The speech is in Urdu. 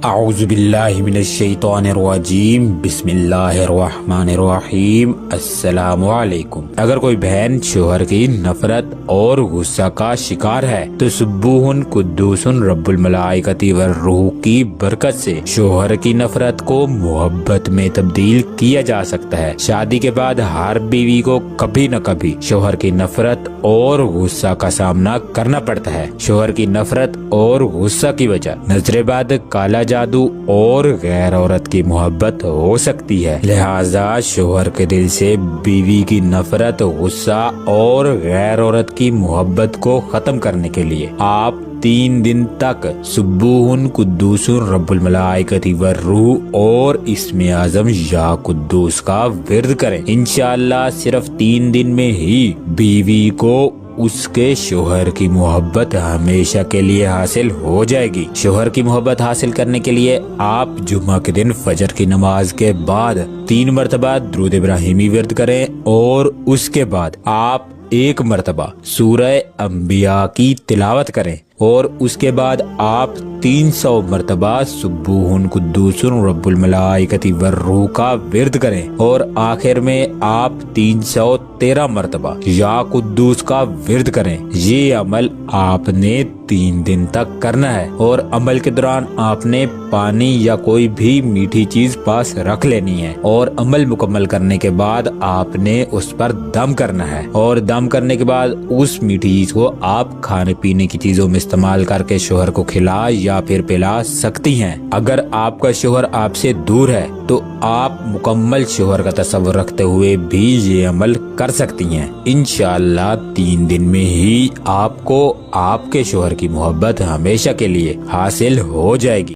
اعوذ باللہ من الشیطان الرجیم بسم اللہ الرحمن الرحیم السلام علیکم۔ اگر کوئی بہن شوہر کی نفرت اور غصہ کا شکار ہے تو سبوح قدوس رب الملائکۃ والروح کی برکت سے شوہر کی نفرت کو محبت میں تبدیل کیا جا سکتا ہے۔ شادی کے بعد ہر بیوی کو کبھی نہ کبھی شوہر کی نفرت اور غصہ کا سامنا کرنا پڑتا ہے۔ شوہر کی نفرت اور غصہ کی وجہ نظر بد، کالا جادو اور غیر عورت کی محبت ہو سکتی ہے، لہذا شوہر کے دل سے بیوی کی نفرت، غصہ اور غیر عورت کی محبت کو ختم کرنے کے لیے آپ 3 دن تک سبوح قدوس رب الملائکۃ والروح اور اسم اعظم یا قدوس کا ورد کریں۔ انشاءاللہ صرف 3 دن میں ہی بیوی کو اس کے شوہر کی محبت ہمیشہ کے لیے حاصل ہو جائے گی۔ شوہر کی محبت حاصل کرنے کے لیے آپ جمعہ کے دن فجر کی نماز کے بعد 3 مرتبہ درود ابراہیمی ورد کریں اور اس کے بعد آپ 1 مرتبہ سورہ انبیاء کی تلاوت کریں اور اس کے بعد آپ 300 مرتبہ سبوح قدوس رب الملائکۃ والروح کا ورد کریں اور آخر میں آپ 313 مرتبہ یا قدوس کا ورد کریں۔ یہ عمل آپ نے 3 دن تک کرنا ہے اور عمل کے دوران آپ نے پانی یا کوئی بھی میٹھی چیز پاس رکھ لینی ہے اور عمل مکمل کرنے کے بعد آپ نے اس پر دم کرنا ہے اور دم کرنے کے بعد اس میٹھی چیز کو آپ کھانے پینے کی چیزوں میں استعمال کر کے شوہر کو کھلا یا پھر پلا سکتی ہیں۔ اگر آپ کا شوہر آپ سے دور ہے تو آپ مکمل شوہر کا تصور رکھتے ہوئے بھی یہ عمل کر سکتی ہیں۔ انشاءاللہ 3 دن میں ہی آپ کو آپ کے شوہر کی محبت ہمیشہ کے لیے حاصل ہو جائے گی۔